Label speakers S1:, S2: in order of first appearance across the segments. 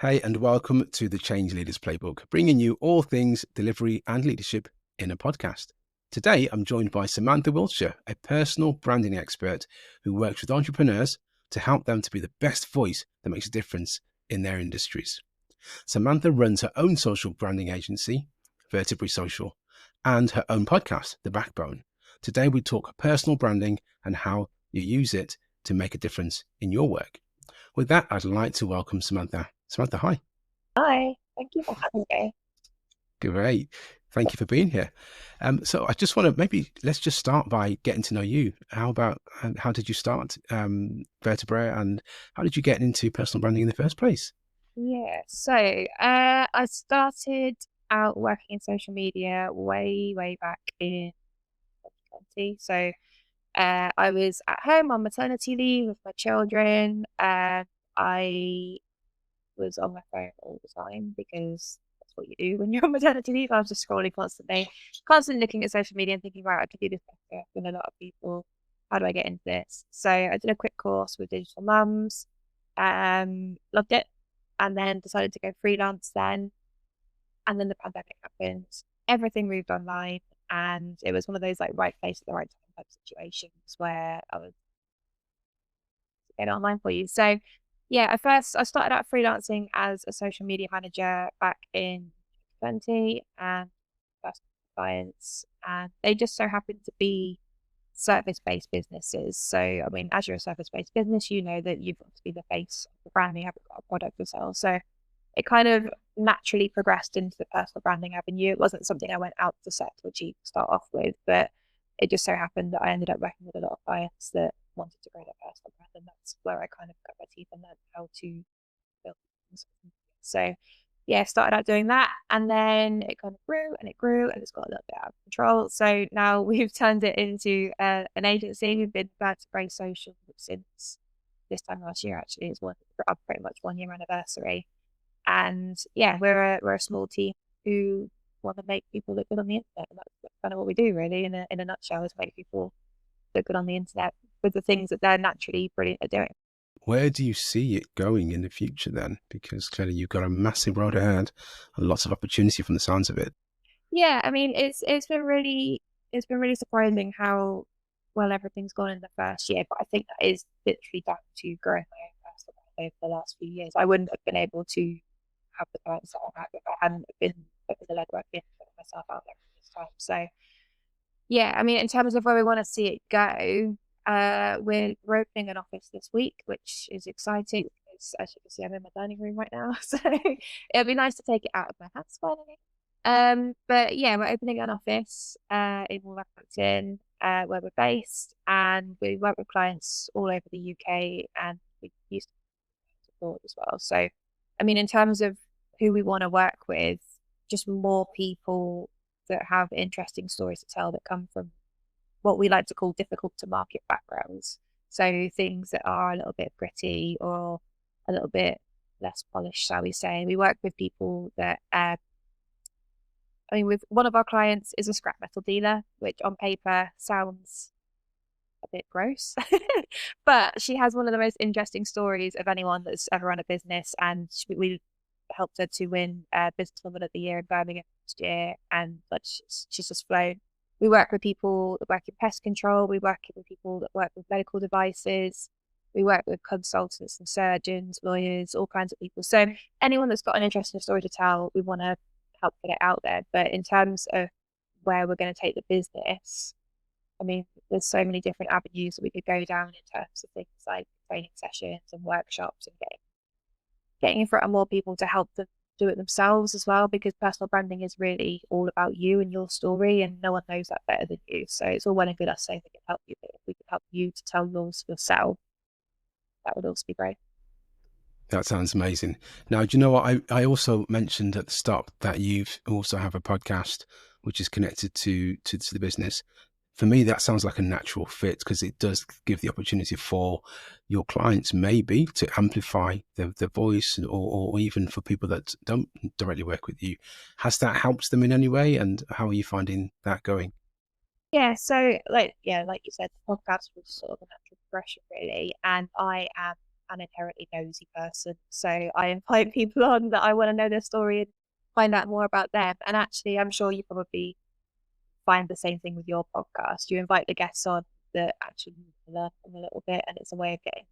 S1: Hey, and welcome to the Change Leaders Playbook, bringing you all things delivery and leadership in a podcast. Today, I'm joined by Samantha Wiltshire, a personal branding expert who works with entrepreneurs to help them to be the best voice that makes a difference in their industries. Samantha runs her own social branding agency, Vertebrae Social, and her own podcast, The Backbone. Today, we talk personal branding and how you use it to make a difference in your work. With that, I'd like to welcome Samantha. Samantha, hi.
S2: Hi, thank you for having me.
S1: Great. Thank you for being here. So I just want to let's just start by getting to know you. How did you start Vertebrae, and how did you get into personal branding in the first place?
S2: I started out working in social media way back in 2020. I was at home on maternity leave with my children, and I was on my phone all the time because that's what you do when you're on maternity leave. I was just scrolling constantly looking at social media and thinking, right, I could do this better than a lot of people. How do I get into this? So I did a quick course with Digital Mums, loved it, and then decided to go freelance then. And then the pandemic happened. Everything moved online, and it was one of those like right place at the right time type situations where I was getting online for you. So yeah, I started out freelancing as a social media manager back in 2020 and first clients, and they just so happened to be service-based businesses. So, I mean, as you're a service-based business, you know that you've got to be the face of the brand, you haven't got a product to sell. So it kind of naturally progressed into the personal branding avenue. It wasn't something I went out to set to achieve to start off with, but it just so happened that I ended up working with a lot of clients that wanted to grow their personal brand, and that's where I kind of cut my teeth and learned how to build things. So yeah, started out doing that, and then it kind of grew and it grew and it's got a little bit out of control. So now we've turned it into an agency. We've been Vertebrae Social since this time last year. Actually, it's pretty much 1 year anniversary. And yeah, we're a small team who want to make people look good on the internet, and that's kind of what we do, really, in a nutshell, is make people look good on the internet with the things that they're naturally brilliant at doing.
S1: Where do you see it going in the future then? Because clearly you've got a massive road ahead and lots of opportunity from the sounds of it.
S2: Yeah, I mean, it's been really surprising how well everything's gone in the first year, but I think that is literally down to growing my own personal brand over the last few years. I wouldn't have been able to have the clients that I have if I hadn't been putting the legwork in, putting myself out there for this time. So yeah, I mean, in terms of where we want to see it go, we're opening an office this week, which is exciting. Because, as you can see, I'm in my dining room right now, so it'll be nice to take it out of my house finally. But yeah, we're opening an office in Wolverhampton, where we're based, and we work with clients all over the UK, and we use support as well. So, I mean, in terms of who we want to work with, just more people that have interesting stories to tell that come from what we like to call difficult to market backgrounds. So things that are a little bit gritty or a little bit less polished, shall we say. We work with people that, with one of our clients is a scrap metal dealer, which on paper sounds a bit gross, but she has one of the most interesting stories of anyone that's ever run a business. And we helped her to win Businesswoman of the Year in Birmingham last year, and like she's just flown. We work with people that work in pest control. We work with people that work with medical devices. We work with consultants and surgeons, lawyers, all kinds of people. So anyone that's got an interesting story to tell, we want to help get it out there. But in terms of where we're going to take the business, I mean, there's so many different avenues that we could go down in terms of things like training sessions and workshops, and getting in front of more people to help them do it themselves as well, because personal branding is really all about you and your story, and no one knows that better than you. So it's all well and good us saying we can help you, but if we can help you to tell yours yourself, that would also be great.
S1: That sounds amazing. Now, do you know what? I also mentioned at the start that you also have a podcast which is connected to the business. For me, that sounds like a natural fit because it does give the opportunity for your clients maybe to amplify their voice, or even for people that don't directly work with you. Has that helped them in any way? And how are you finding that going?
S2: Yeah, so like you said, the podcast was sort of a natural progression really, and I am an inherently nosy person. So I invite people on that I want to know their story and find out more about them. And actually, I'm sure you probably find the same thing with your podcast. You invite the guests on that actually learn from a little bit, and it's a way of getting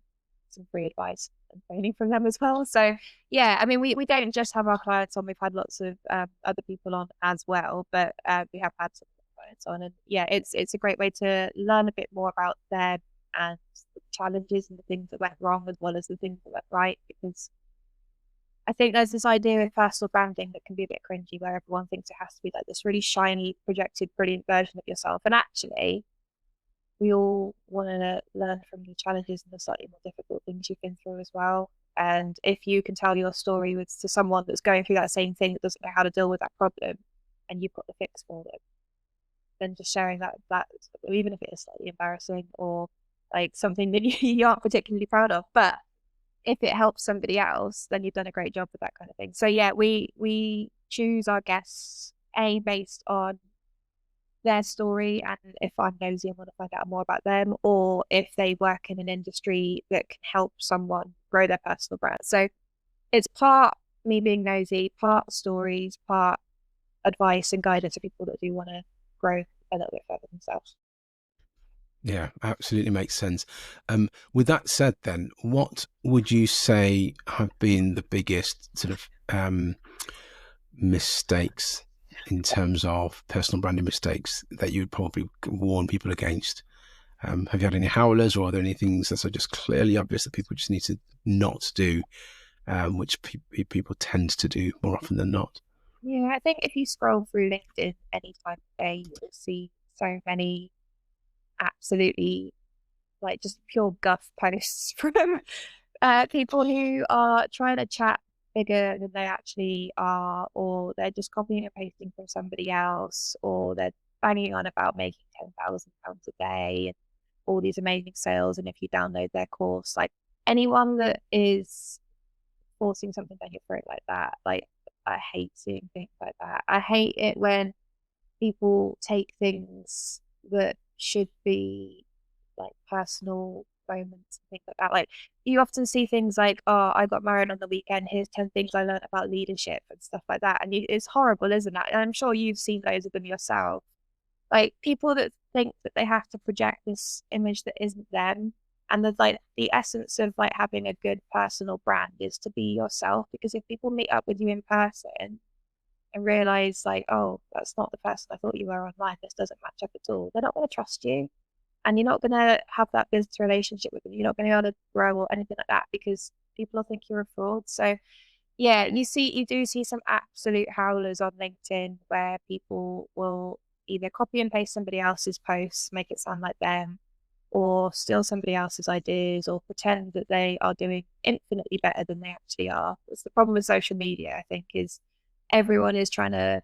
S2: some free advice and training from them as well. So yeah, I mean, we don't just have our clients on, we've had lots of other people on as well, but we have had some clients on, and yeah, it's a great way to learn a bit more about them and the challenges and the things that went wrong as well as the things that went right, because I think there's this idea of personal branding that can be a bit cringy, where everyone thinks it has to be like this really shiny, projected, brilliant version of yourself. And actually, we all want to learn from the challenges and the slightly more difficult things you've been through as well. And if you can tell your story to someone that's going through that same thing, that doesn't know how to deal with that problem, and you've got the fix for them, then just sharing that even if it is slightly embarrassing or like something that you aren't particularly proud of, but if it helps somebody else, then you've done a great job with that kind of thing. So yeah, we choose our guests based on their story, and if I'm nosy and want to find out more about them, or if they work in an industry that can help someone grow their personal brand. So it's part me being nosy, part stories, part advice and guidance to people that do want to grow a little bit further themselves.
S1: Yeah, absolutely makes sense. With that said, then, what would you say have been the biggest sort of mistakes in terms of personal branding mistakes that you would probably warn people against? Have you had any howlers, or are there any things that are just clearly obvious that people just need to not do, which people tend to do more often than not?
S2: Yeah, I think if you scroll through LinkedIn any time of day, you'll see so many absolutely like just pure guff posts from people who are trying to chat bigger than they actually are, or they're just copying and pasting from somebody else, or they're banging on about making £10,000 a day and all these amazing sales. And if you download their course, like anyone that is forcing something down your throat like that, like I hate seeing things like that. I hate it when people take things that should be like personal moments and things like that. Like you often see things like, oh, I got married on the weekend, here's 10 things I learned about leadership and stuff like that. And it's horrible, isn't it? And I'm sure you've seen those of them yourself. Like people that think that they have to project this image that isn't them. And there's like the essence of like having a good personal brand is to be yourself, because if people meet up with you in person and realize like, oh, that's not the person I thought you were online, this doesn't match up at all, they're not going to trust you, and you're not going to have that business relationship with them. You're not going to be able to grow or anything like that, because people will think you're a fraud. So yeah, you do see some absolute howlers on LinkedIn where people will either copy and paste somebody else's posts, make it sound like them, or steal somebody else's ideas, or pretend that they are doing infinitely better than they actually are. It's the problem with social media, I think, is everyone is trying to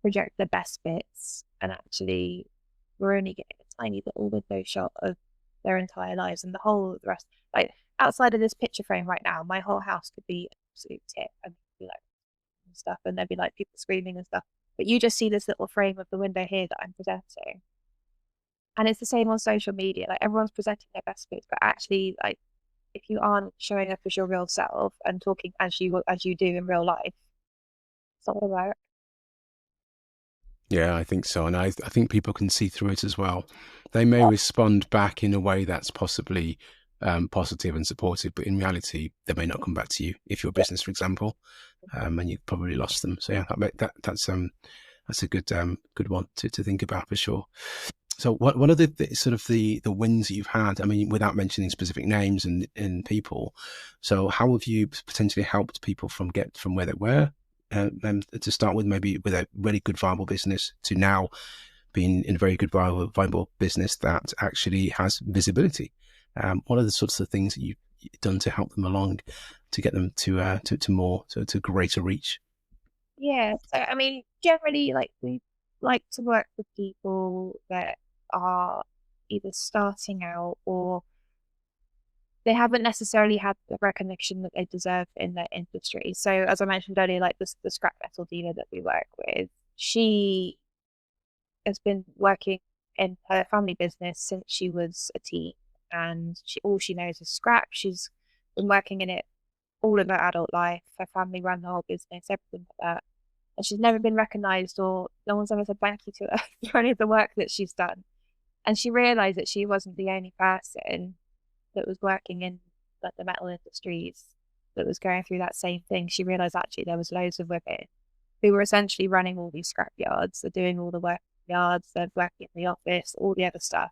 S2: project the best bits, and actually we're only getting a tiny little window shot of their entire lives, and the whole of the rest, like outside of this picture frame right now, my whole house could be an absolute tip, and be like and stuff, and there'd be like people screaming and stuff, but you just see this little frame of the window here that I'm presenting. And it's the same on social media, like everyone's presenting their best bits, but actually like if you aren't showing up as your real self and talking as you do in real life, it's not gonna work.
S1: Yeah, I think so. And I think people can see through it as well. They may respond back in a way that's possibly positive and supportive, but in reality, they may not come back to you if your business, for example, and you've probably lost them. So yeah, that's a good one to think about for sure. So what are the sort of the wins that you've had? I mean, without mentioning specific names and people. So how have you potentially helped people get from where they were, and to start with, maybe with a really good viable business, to now being in a very good viable business that actually has visibility? What are the sorts of things that you've done to help them along, to get them to greater reach?
S2: Yeah, so I mean, generally, like we like to work with people that are either starting out or they haven't necessarily had the recognition that they deserve in their industry. So as I mentioned earlier, like the scrap metal dealer that we work with, she has been working in her family business since she was a teen, and all she knows is scrap. She's been working in it all of her adult life. Her family ran the whole business, everything like that. And she's never been recognised, or no one's ever said thank you to her for any of the work that she's done. And she realised that she wasn't the only person that was working in like the metal industries that was going through that same thing. She realised actually there was loads of women who were essentially running all these scrap yards. They're doing all the work in the yards, they're working in the office, all the other stuff.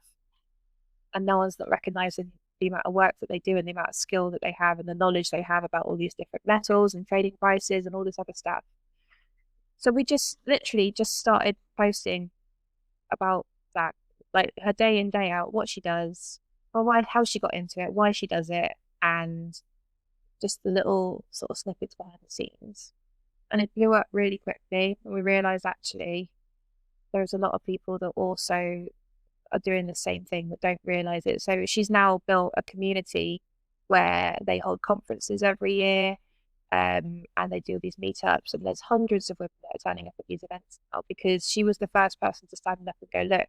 S2: And no one's not recognising the amount of work that they do and the amount of skill that they have and the knowledge they have about all these different metals and trading prices and all this other stuff. So we just literally just started posting about that, like her day in, day out, what she does, or why, how she got into it, why she does it, and just the little sort of snippets behind the scenes. And it blew up really quickly. And we realised actually there's a lot of people that also are doing the same thing that don't realise it. So she's now built a community where they hold conferences every year, and they do these meetups, and there's hundreds of women that are turning up at these events now because she was the first person to stand up and go, look,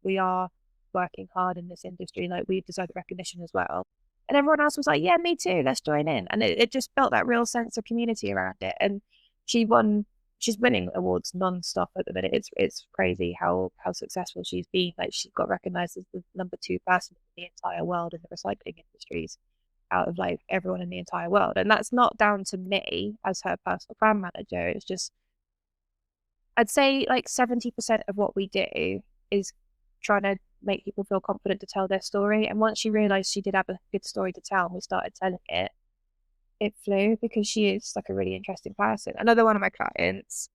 S2: we are working hard in this industry, like we deserve the recognition as well. And everyone else was like, yeah, me too, let's join in. And it just built that real sense of community around it. And she's winning awards non-stop at the minute. It's crazy how successful she's been. Like, she got recognized as the number 2 person in the entire world in the recycling industries out of like everyone in the entire world. And that's not down to me as her personal brand manager. It's just, I'd say like 70% of what we do is trying to make people feel confident to tell their story. And once she realized she did have a good story to tell and we started telling it, it flew, because she is like a really interesting person. Another one of my clients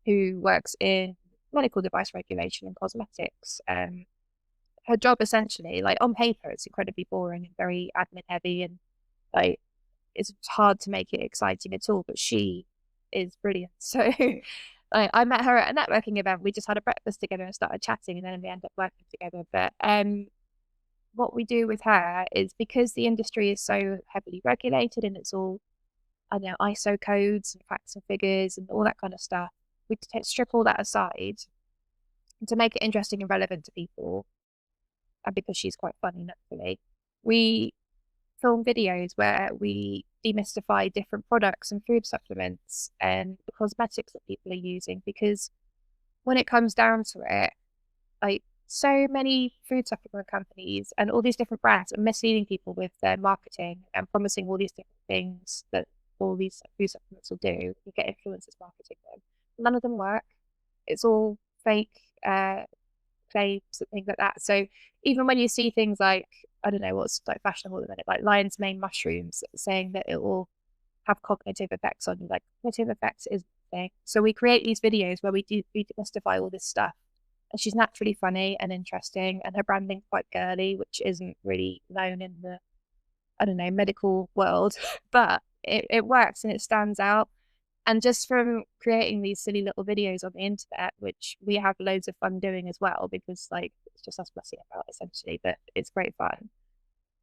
S2: who works in medical device regulation and cosmetics, her job essentially, like on paper, it's incredibly boring and very admin heavy, and like it's hard to make it exciting at all, but she is brilliant. So I met her at a networking event. We just had a breakfast together and started chatting, and then we ended up working together. But what we do with her is, because the industry is so heavily regulated and it's all, I know, ISO codes and facts and figures and all that kind of stuff, we strip all that aside to make it interesting and relevant to people. And because she's quite funny naturally, we film videos where we demystify different products and food supplements and the cosmetics that people are using. Because when it comes down to it, like, so many food supplement companies and all these different brands are misleading people with their marketing and promising all these different things that all these food supplements will do. You get influencers marketing them. None of them work. It's all fake claims and things like that. So even when you see things like, I don't know what's like fashionable at the minute, like lion's mane mushrooms, saying that it will have cognitive effects on you, like cognitive effects is the thing. So we create these videos where we demystify all this stuff. And she's naturally funny and interesting, and her branding's quite girly, which isn't really known in the, I don't know, medical world, but it works and it stands out. And just from creating these silly little videos on the internet, which we have loads of fun doing as well, because like it's just us messing about essentially, but it's great fun.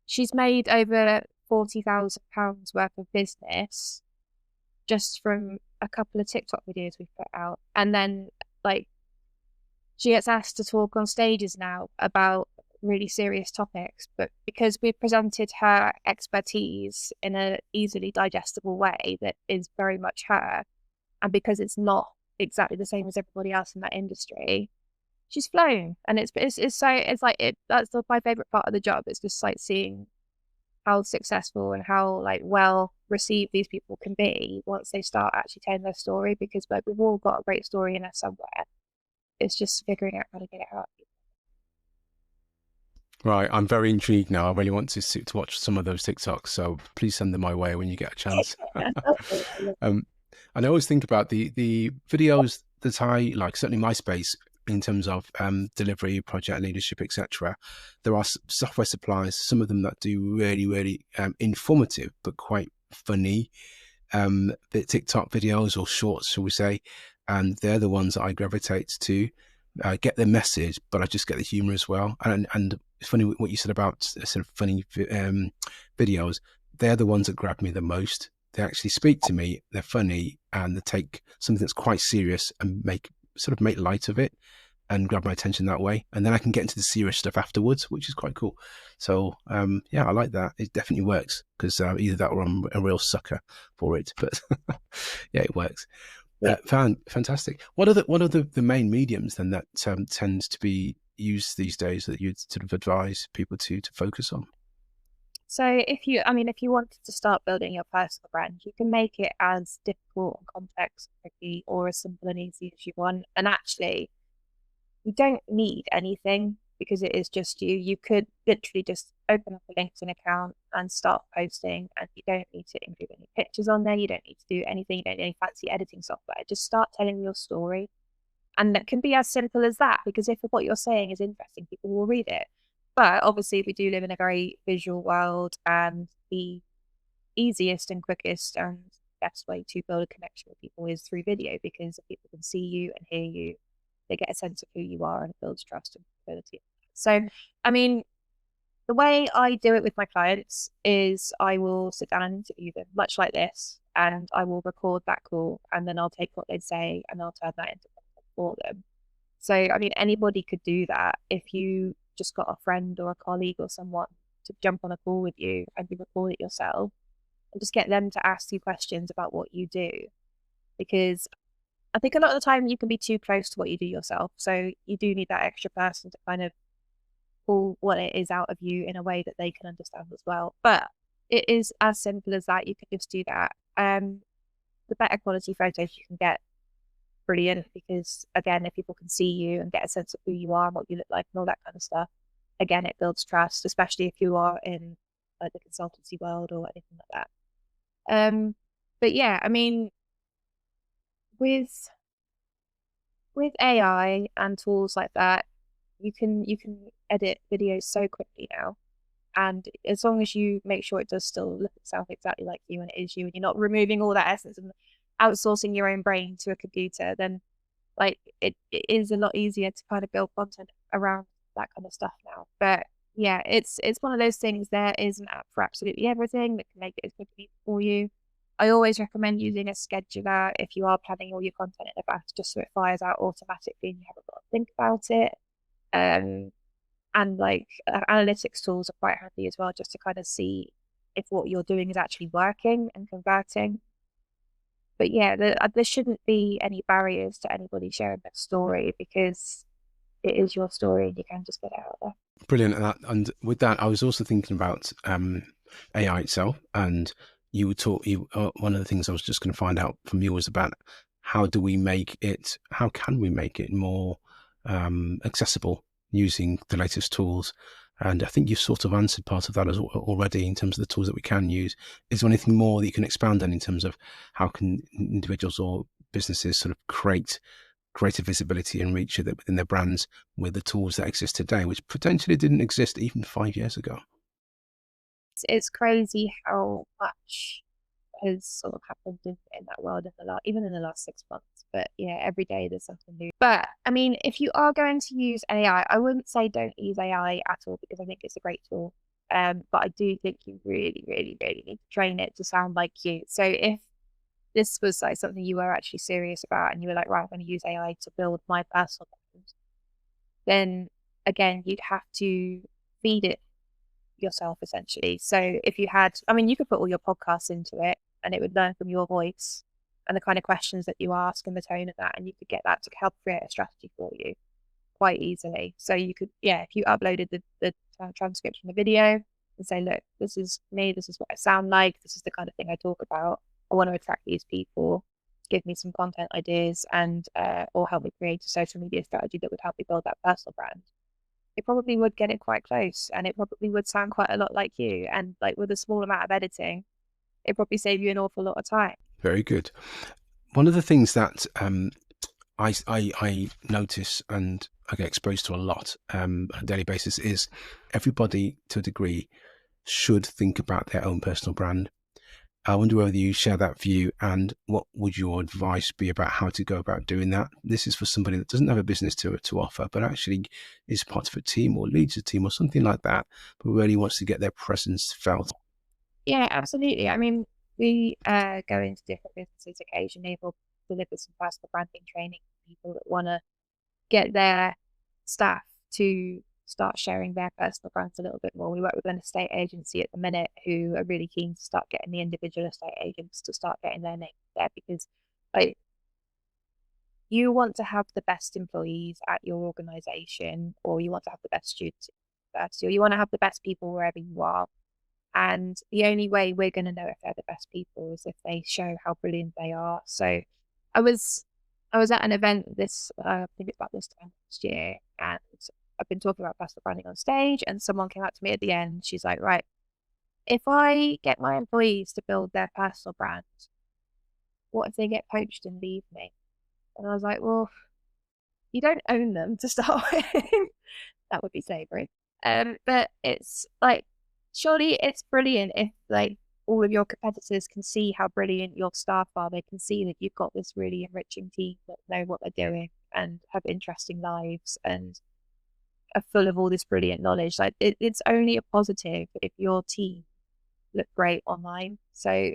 S2: She's made over £40,000 worth of business just from a couple of TikTok videos we've put out. And then like, she gets asked to talk on stages now about really serious topics, but because we've presented her expertise in an easily digestible way that is very much her, and because it's not exactly the same as everybody else in that industry, she's flown. And it's that's my favorite part of the job. It's just like seeing how successful and how like well received these people can be once they start actually telling their story, because like we've all got a great story in us somewhere. It's just figuring out how to get it out.
S1: Right, I'm very intrigued now. I really want to watch some of those TikToks, so please send them my way when you get a chance. And I always think about the videos that I like, certainly my space, in terms of delivery, project leadership, etc. There are software suppliers, some of them that do really, really informative but quite funny the TikTok videos or shorts, shall we say, and they're the ones that I gravitate to. I get the message, but I just get the humor as well. And it's funny what you said about sort of funny videos. They're the ones that grab me the most. They actually speak to me. They're funny, and they take something that's quite serious and make light of it. and grab my attention that way. And then I can get into the serious stuff afterwards, which is quite cool. So yeah, I like that. It definitely works, because either that or I'm a real sucker for it. But yeah, it works.
S2: Yeah.
S1: Fantastic. What are the main mediums then that tends to be used these days that you'd sort of advise people to focus on?
S2: So if you wanted to start building your personal brand, you can make it as difficult and complex and tricky, or as simple and easy as you want. And actually, you don't need anything, because it is just you. You could literally just open up a LinkedIn account and start posting, and you don't need to include any pictures on there. You don't need to do anything. You don't need any fancy editing software. Just start telling your story. And that can be as simple as that, because if what you're saying is interesting, people will read it. But obviously, we do live in a very visual world, and the easiest and quickest and best way to build a connection with people is through video, because if people can see you and hear you, they get a sense of who you are, and it builds trust and credibility. So, I mean, the way I do it with my clients is I will sit down and interview them, much like this, and I will record that call, and then I'll take what they'd say and I'll turn that into content for them. So, I mean, anybody could do that. If you just got a friend or a colleague or someone to jump on a call with you and you record it yourself, and just get them to ask you questions about what you do. Because I think a lot of the time you can be too close to what you do yourself. So you do need that extra person to kind of pull what it is out of you in a way that they can understand as well. But it is as simple as that. You can just do that. The better quality photos you can get, brilliant, because again, if people can see you and get a sense of who you are and what you look like and all that kind of stuff, again, it builds trust, especially if you are in like the consultancy world or anything like that. But yeah, I mean, with AI and tools like that, you can edit videos so quickly now. And as long as you make sure it does still look and sound exactly like you and it is you, and you're not removing all that essence and outsourcing your own brain to a computer, then like it is a lot easier to kind of build content around that kind of stuff now. But yeah, it's one of those things. There is an app for absolutely everything that can make it as quick and easy for you. I always recommend using a scheduler if you are planning all your content in advance, just so it fires out automatically and you haven't got to think about it. And like analytics tools are quite handy as well, just to kind of see if what you're doing is actually working and converting. But yeah, there shouldn't be any barriers to anybody sharing their story, because it is your story and you can just get it out there.
S1: Brilliant. And with that, I was also thinking about AI itself. And you would talk. One of the things I was just going to find out from you was about how can we make it more accessible using the latest tools. And I think you've sort of answered part of that as already in terms of the tools that we can use. Is there anything more that you can expand on in terms of how can individuals or businesses sort of create greater visibility and reach within their brands with the tools that exist today, which potentially didn't exist even 5 years ago?
S2: It's crazy how much has sort of happened in that world even in the last 6 months. But yeah, every day there's something new. But I mean, if you are going to use AI, I wouldn't say don't use AI at all, because I think it's a great tool. But I do think you really, really, really need to train it to sound like you. So if this was like something you were actually serious about and you were like, right, I'm going to use AI to build my personal brand, then again, you'd have to feed it yourself essentially. So if you had, I mean, you could put all your podcasts into it and it would learn from your voice and the kind of questions that you ask and the tone of that, and you could get that to help create a strategy for you quite easily. So you could, yeah, if you uploaded the transcript from the video and say, look, this is me, this is what I sound like, this is the kind of thing I talk about, I want to attract these people, give me some content ideas, and or help me create a social media strategy that would help me build that personal brand, it probably would get it quite close, and it probably would sound quite a lot like you. And like with a small amount of editing, it probably save you an awful lot of time.
S1: Very good. One of the things that I notice and I get exposed to a lot on a daily basis is everybody, to a degree, should think about their own personal brand. I wonder whether you share that view, and what would your advice be about how to go about doing that? This is for somebody that doesn't have a business to offer, but actually is part of a team or leads a team or something like that, but really wants to get their presence felt.
S2: Yeah, absolutely. I mean, we go into different businesses occasionally. We'll deliver some personal branding training for people that want to get their staff to start sharing their personal brands a little bit more. We work with an estate agency at the minute who are really keen to start getting the individual estate agents to start getting their names there, because like, you want to have the best employees at your organization, or you want to have the best students at university, or you want to have the best people wherever you are. And the only way we're going to know if they're the best people is if they show how brilliant they are. So I was at an event I think it's about this time last year, and I've been talking about personal branding on stage, and someone came up to me at the end. She's like, right, if I get my employees to build their personal brand, what if they get poached and leave me? And I was like, well, you don't own them to start with. That would be slavery. But it's like, surely it's brilliant if like all of your competitors can see how brilliant your staff are. They can see that you've got this really enriching team that know what they're doing and have interesting lives and are full of all this brilliant knowledge. Like it's only a positive if your team look great online. So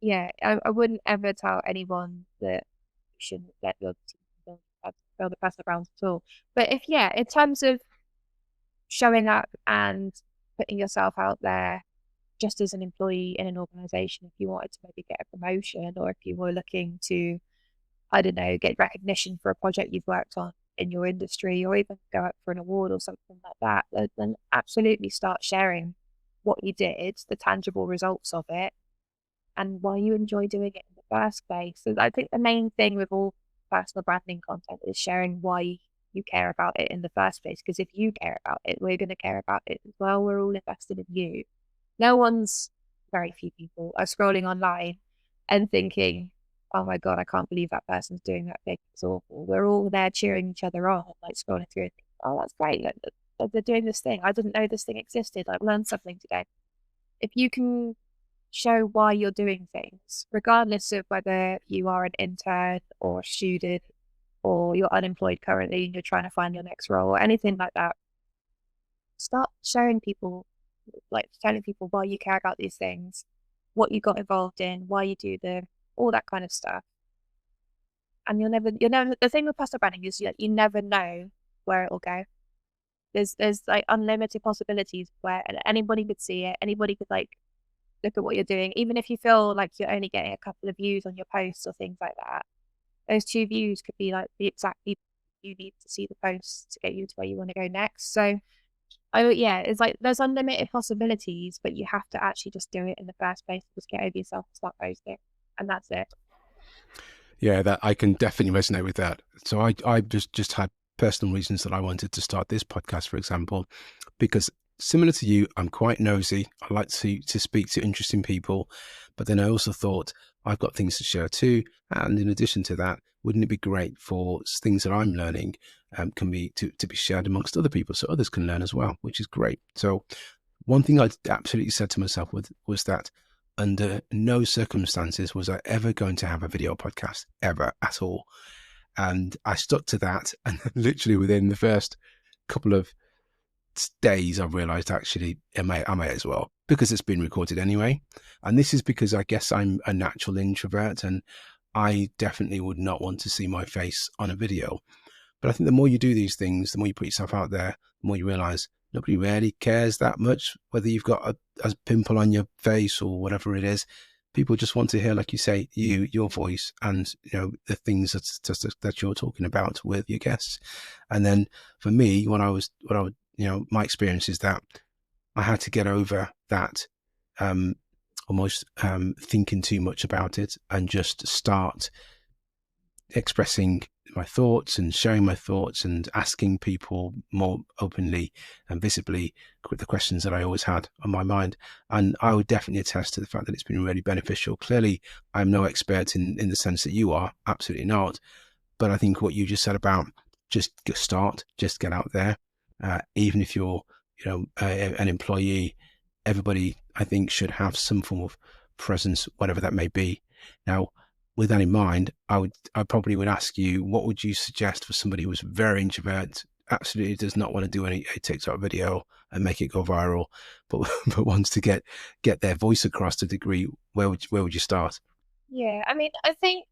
S2: yeah, I wouldn't ever tell anyone that you shouldn't let your team build a personal brand at all. But in terms of showing up and putting yourself out there just as an employee in an organization, if you wanted to maybe get a promotion, or if you were looking to, I don't know, get recognition for a project you've worked on in your industry, or even go up for an award or something like that, then absolutely start sharing what you did, the tangible results of it, and why you enjoy doing it in the first place. So I think the main thing with all personal branding content is sharing why you care about it in the first place. Because if you care about it, we're going to care about it as well. We're all invested in you. Very few people are scrolling online and thinking, oh my God, I can't believe that person's doing that thing. It's awful. We're all there cheering each other on, like scrolling through and thinking, oh, that's great. They're doing this thing. I didn't know this thing existed. I've learned something today. If you can show why you're doing things, regardless of whether you are an intern or a student, or you're unemployed currently and you're trying to find your next role, or anything like that, start showing people, like telling people why you care about these things, what you got involved in, why you do them, all that kind of stuff. And the thing with personal branding is you never know where it will go. There's like unlimited possibilities where anybody could see it. Anybody could like look at what you're doing, even if you feel like you're only getting a couple of views on your posts or things like that. Those 2 views could be like the exact people you need to see the posts to get you to where you want to go next. So it's like there's unlimited possibilities, but you have to actually just do it in the first place. Just get over yourself and start posting, and that's it.
S1: Yeah, that I can definitely resonate with that. So I just had personal reasons that I wanted to start this podcast, for example, because similar to you, I'm quite nosy. I like to speak to interesting people, but then I also thought I've got things to share too. And in addition to that, wouldn't it be great for things that I'm learning can be to be shared amongst other people so others can learn as well, which is great. So one thing I absolutely said to myself was that under no circumstances was I ever going to have a video podcast, ever at all. And I stuck to that. And literally within the first couple of days, I've realized actually I may as well, because it's been recorded anyway. And this is because I guess I'm a natural introvert, and I definitely would not want to see my face on a video. But I think the more you do these things, the more you put yourself out there, the more you realize nobody really cares that much whether you've got a pimple on your face or whatever it is. People just want to hear, like you say, your voice, and the things that you're talking about with your guests. And then for me, my experience is that I had to get over that almost thinking too much about it, and just start expressing my thoughts and sharing my thoughts and asking people more openly and visibly the questions that I always had on my mind. And I would definitely attest to the fact that it's been really beneficial. Clearly, I'm no expert in the sense that you are, absolutely not. But I think what you just said about just start, just get out there. Even if you're, an employee, everybody, I think, should have some form of presence, whatever that may be. Now, with that in mind, I probably would ask you, what would you suggest for somebody who's very introvert, absolutely does not want to do a TikTok video and make it go viral, but wants to get their voice across to a degree? Where would you start?
S2: Yeah, I mean, I think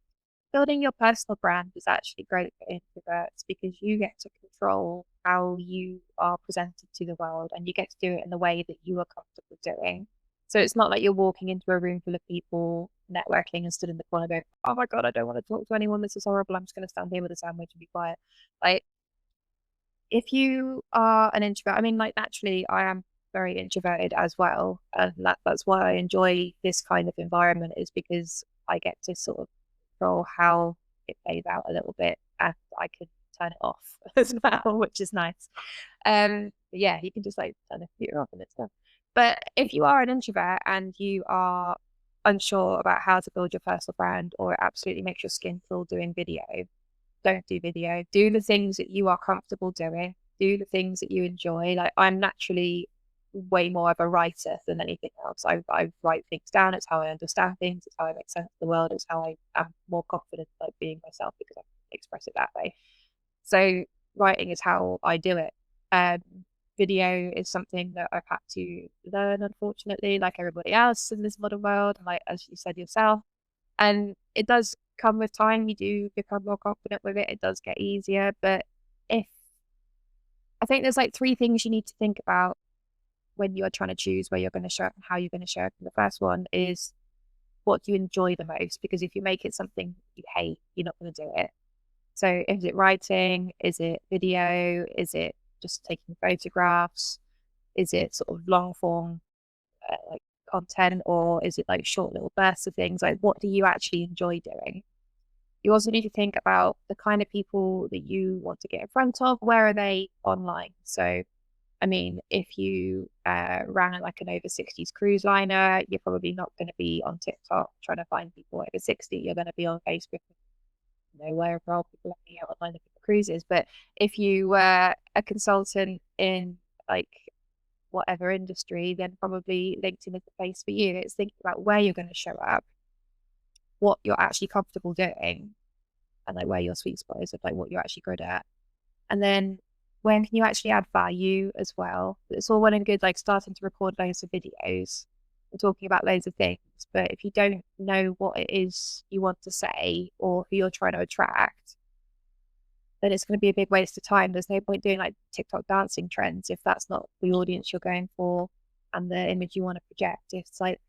S2: building your personal brand is actually great for introverts because you get to control how you are presented to the world, and you get to do it in the way that you are comfortable doing. So it's not like you're walking into a room full of people networking and stood in the corner going, oh my God, I don't want to talk to anyone. This is horrible. I'm just going to stand here with a sandwich and be quiet. Like, if you are an introvert, I mean, like, naturally, I am very introverted as well. And that's why I enjoy this kind of environment, is because I get to sort of control how it plays out a little bit, and I can turn it off as well, which is nice. Yeah, you can just like turn the computer off and it's done. But if you are an introvert and you are unsure about how to build your personal brand, or it absolutely makes your skin crawl doing video, don't do video. Do the things that you are comfortable doing. Do the things that you enjoy. Like, I'm naturally way more of a writer than anything else. I write things down. It's how I understand things. It's how I make sense of the world. It's how I am more confident, like, being myself, because I can express it that way. So writing is how I do it. Video is something that I've had to learn, unfortunately, like everybody else in this modern world, and like, as you said yourself. And it does come with time. You do become more confident with it. It does get easier. But if I think there's like three things you need to think about when you're trying to choose where you're going to show up and how you're going to show up. And the first one is, what do you enjoy the most? Because if you make it something you hate, you're not going to do it. So is it writing? Is it video? Is it just taking photographs? Is it sort of long form like content, or is it like short little bursts of things? Like, what do you actually enjoy doing? You also need to think about the kind of people that you want to get in front of. Where are they online? So, I mean, if you ran like an over 60s cruise liner, you're probably not going to be on TikTok trying to find people over 60. You're going to be on Facebook, wherever all people are out online looking for cruises. But if you were a consultant in like whatever industry, then probably LinkedIn is the place for you. It's thinking about where you're going to show up, what you're actually comfortable doing, and like where your sweet spot is of like what you're actually good at. And then when can you actually add value as well? It's all well and good like starting to record loads of videos and talking about loads of things, but if you don't know what it is you want to say or who you're trying to attract, then it's going to be a big waste of time. There's no point doing like TikTok dancing trends if that's not the audience you're going for and the image you want to project. It's like,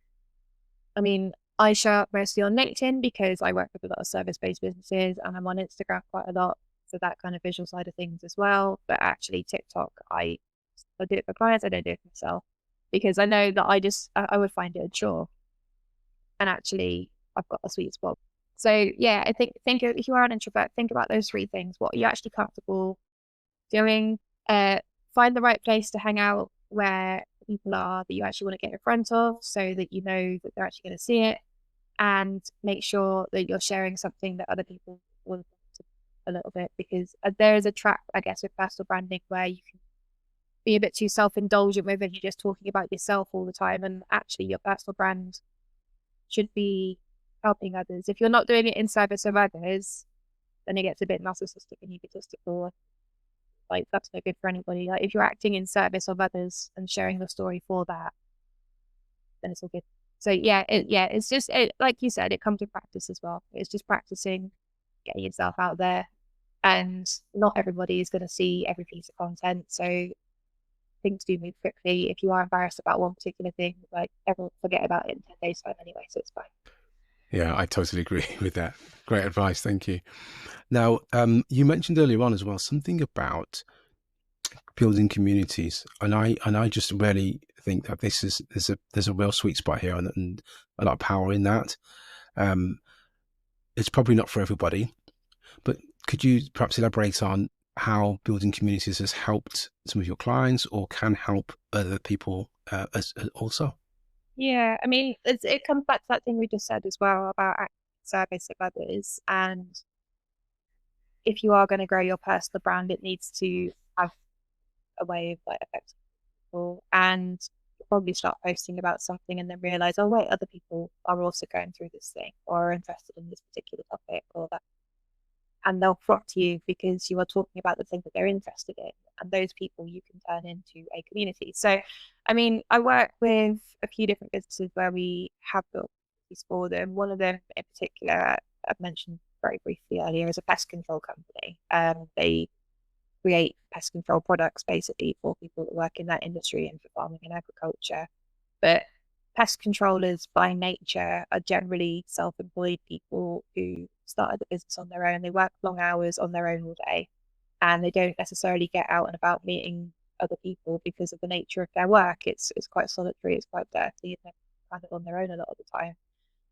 S2: I mean, I show up mostly on LinkedIn because I work with a lot of service-based businesses, and I'm on Instagram quite a lot for that kind of visual side of things as well. But actually TikTok, I do it for clients, I don't do it for myself, because I know that I would find it a chore. And actually I've got a sweet spot. So yeah, I think if you are an introvert, think about those three things. What are you actually comfortable doing? Find the right place to hang out where people are that you actually want to get in front of, so that you know that they're actually going to see it, and make sure that you're sharing something that other people will a little bit, because there is a trap, I guess, with personal branding where you can be a bit too self-indulgent with it. You're just talking about yourself all the time, and actually your personal brand should be helping others. If you're not doing it in service of others, then it gets a bit narcissistic and egotistical. Like, that's no good for anybody. Like, if you're acting in service of others and sharing the story for that, then it's all good. So it's just like you said, it comes with practice as well. It's just practicing, getting yourself out there, and not everybody is going to see every piece of content. So things do move quickly. If you are embarrassed about one particular thing, like, everyone forget about it in 10 days time anyway, so it's fine.
S1: Yeah, I totally agree with that. Great advice. Thank you. Now, you mentioned earlier on as well something about building communities, and I just really think that there's a real sweet spot here, and a lot of power in that. It's probably not for everybody, but could you perhaps elaborate on how building communities has helped some of your clients, or can help other people also?
S2: Yeah, I mean, it comes back to that thing we just said as well about acting in service of others. And if you are going to grow your personal brand, it needs to have a way of like affecting people. And you'll probably start posting about something and then realize, oh wait, other people are also going through this thing or are interested in this particular topic or that. And they'll flock to you because you are talking about the thing that they're interested in. And those people you can turn into a community. So, I mean, I work with a few different businesses where we have built communities for them. One of them in particular, I've mentioned very briefly earlier, is a pest control company. They create pest control products basically for people that work in that industry and for farming and agriculture. But pest controllers by nature are generally self-employed people who started the business on their own. They work long hours on their own all day, and they don't necessarily get out and about meeting other people because of the nature of their work. It's quite solitary, it's quite dirty, and they're kind of on their own a lot of the time.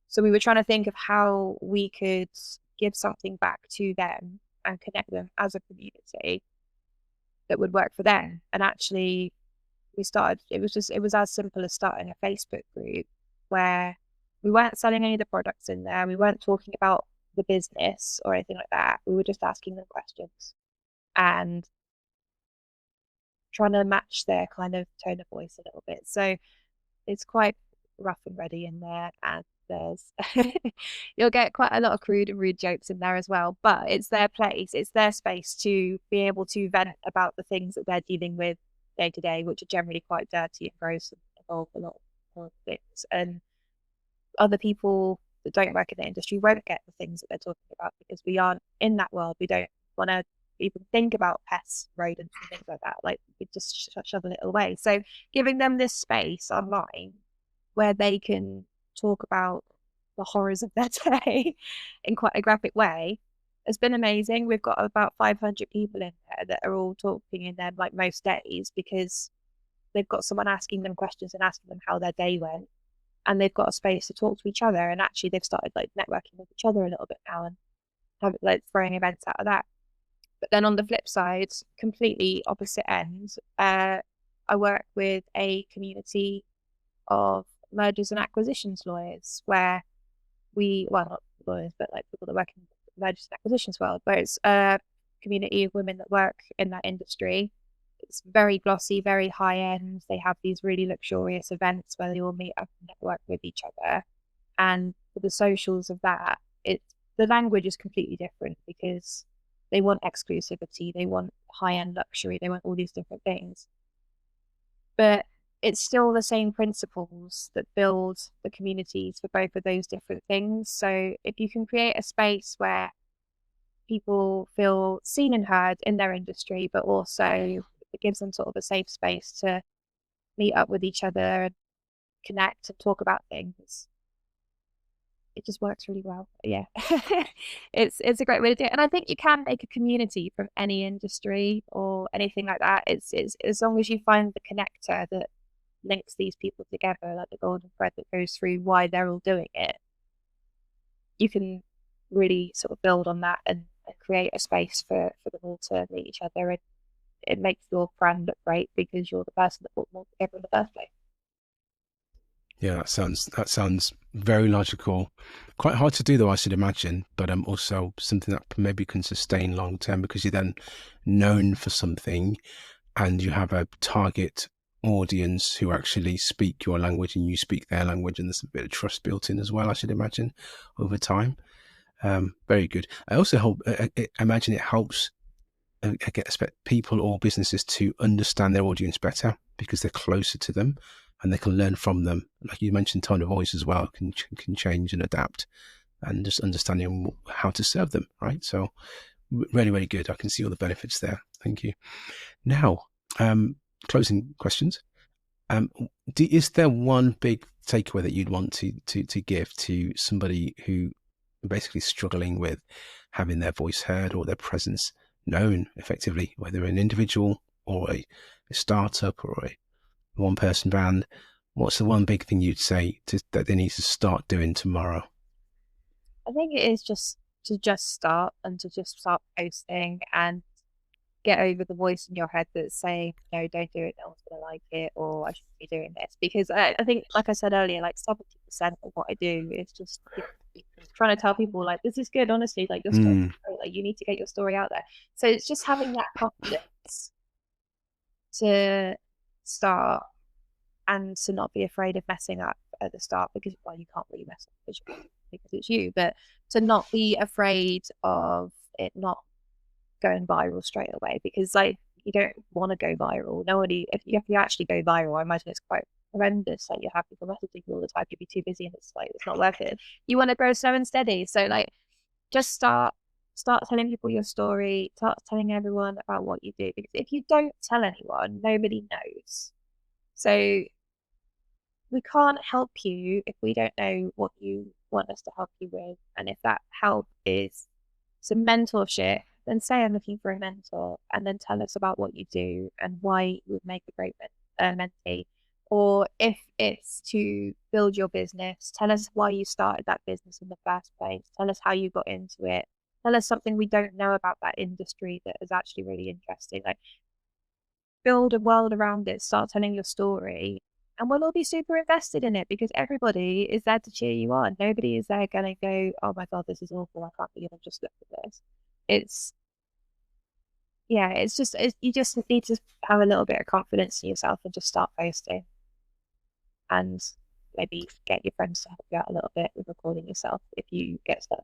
S2: So we were trying to think of how we could give something back to them and connect them as a community that would work for them. And actually we started, it was as simple as starting a Facebook group where we weren't selling any of the products in there. We weren't talking about the business or anything like that. We were just asking them questions and trying to match their kind of tone of voice a little bit. So it's quite rough and ready in there, and there's you'll get quite a lot of crude and rude jokes in there as well, but it's their place, it's their space to be able to vent about the things that they're dealing with day to day, which are generally quite dirty and gross and involve a lot of things. And other people that don't work in the industry won't get the things that they're talking about because we aren't in that world. We don't want to even think about pests, rodents and things like that. Like, we just shovel it away. So giving them this space online where they can talk about the horrors of their day in quite a graphic way has been amazing. We've got about 500 people in there that are all talking in there like most days, because they've got someone asking them questions and asking them how their day went, and they've got a space to talk to each other. And actually they've started like networking with each other a little bit now and have like throwing events out of that. But then on the flip side, completely opposite end, I work with a community of mergers and acquisitions lawyers where well, not lawyers, but like people that work in the mergers and acquisitions world, where it's a community of women that work in that industry. It's very glossy, very high end. They have these really luxurious events where they all meet up and network with each other. And for the socials of that, the language is completely different because they want exclusivity, they want high-end luxury, they want all these different things. But it's still the same principles that build the communities for both of those different things. So if you can create a space where people feel seen and heard in their industry, but also it gives them sort of a safe space to meet up with each other and connect and talk about things, it just works really well. Yeah. It's a great way to do it. And I think you can make a community from any industry or anything like that. It's as long as you find the connector that links these people together, like the golden thread that goes through why they're all doing it, you can really sort of build on that and create a space for them all to meet each other. And it makes your brand look great because you're the person that put them all together in the first place.
S1: Yeah, that sounds very logical. Quite hard to do though, I should imagine, but also something that maybe can sustain long term because you're then known for something and you have a target audience who actually speak your language and you speak their language, and there's a bit of trust built in as well, I should imagine, over time. Very good. I also imagine it helps expect people or businesses to understand their audience better because they're closer to them and they can learn from them. Like you mentioned, tone of voice as well can change and adapt, and just understanding how to serve them, right? So really, really good. I can see all the benefits there. Thank you. Now, closing questions. Is there one big takeaway that you'd want to give to somebody who basically struggling with having their voice heard or their presence known effectively, whether an individual or a startup or a one-person band? What's the one big thing you'd say that they need to start doing tomorrow?
S2: I think it is just to start and to just start posting and get over the voice in your head that's saying, no, don't do it, no one's going to like it, or I shouldn't be doing this. Because I think, like I said earlier, like 70% of what I do is just trying to tell people, like, this is good, honestly, like, your story, like, you need to get your story out there. So it's just having that confidence to start and to not be afraid of messing up at the start, because, well, you can't really mess up because it's you, but to not be afraid of it not going viral straight away, because like you don't want to go viral. Nobody, if you actually go viral, I imagine it's quite horrendous. Like you have people messaging you all the time, you'd be too busy and it's like it's not worth it. You want to grow slow and steady. So like just start telling people your story, start telling everyone about what you do, because if you don't tell anyone, nobody knows. So we can't help you if we don't know what you want us to help you with. And if that help is some mentorship, then say I'm looking for a mentor, and then tell us about what you do and why you would make a great mentee. Or if it's to build your business, tell us why you started that business in the first place. Tell us how you got into it. Tell us something we don't know about that industry that is actually really interesting. Like, build a world around it, start telling your story, and we'll all be super invested in it, because everybody is there to cheer you on. Nobody is there going to go, oh my God, this is awful, I can't believe I've just looked at this. You just need to have a little bit of confidence in yourself and just start posting, and maybe get your friends to help you out a little bit with recording yourself if you get stuck.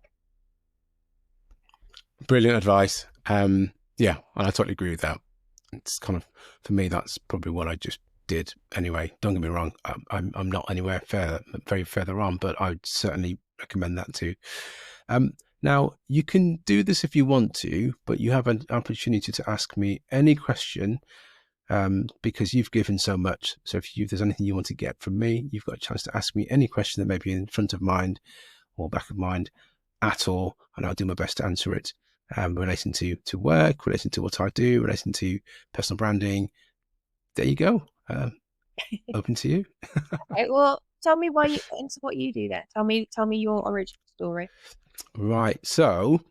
S1: Brilliant advice. Yeah, and I totally agree with that. It's kind of, for me, that's probably what I just did anyway. Don't get me wrong, I'm not anywhere very further on, but I'd certainly recommend that too. Now, you can do this if you want to, but you have an opportunity to ask me any question, because you've given so much. So if there's anything you want to get from me, you've got a chance to ask me any question that may be in front of mind or back of mind at all, and I'll do my best to answer it, relating to work, relating to what I do, relating to personal branding. There you go. Open to you.
S2: Okay, well, tell me why you got into what you do then. Tell me your original story.
S1: Right. So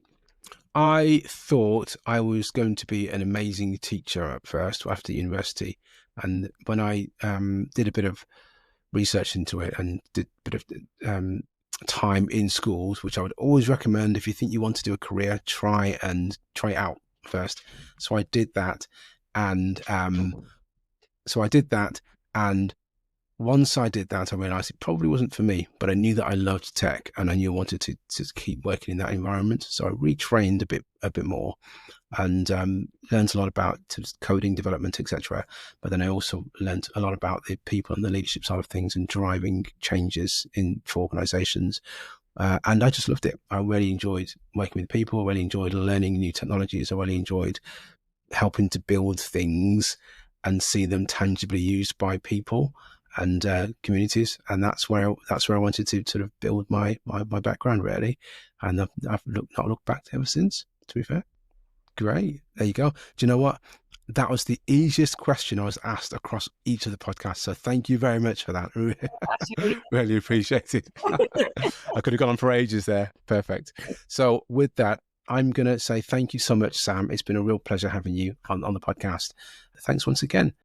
S1: I thought I was going to be an amazing teacher at first after university. And when I did a bit of research into it and did a bit of time in schools, which I would always recommend if you think you want to do a career, try it out first. So I did that. And once I did that, I realized it probably wasn't for me, but I knew that I loved tech and I knew I wanted to keep working in that environment. So I retrained a bit more and learned a lot about coding development, etc. But then I also learned a lot about the people and the leadership side of things and driving changes for organizations. And I just loved it. I really enjoyed working with people. I really enjoyed learning new technologies. I really enjoyed helping to build things and see them tangibly used by people and communities, and that's where I wanted to sort of build my background really, and I've not looked back ever since, to be fair. Great, there you go. Do you know what? That was the easiest question I was asked across each of the podcasts, so thank you very much for that. Really appreciate it. I could have gone on for ages there. Perfect. So with that, I'm going to say thank you so much, Sam. It's been a real pleasure having you on the podcast. Thanks once again.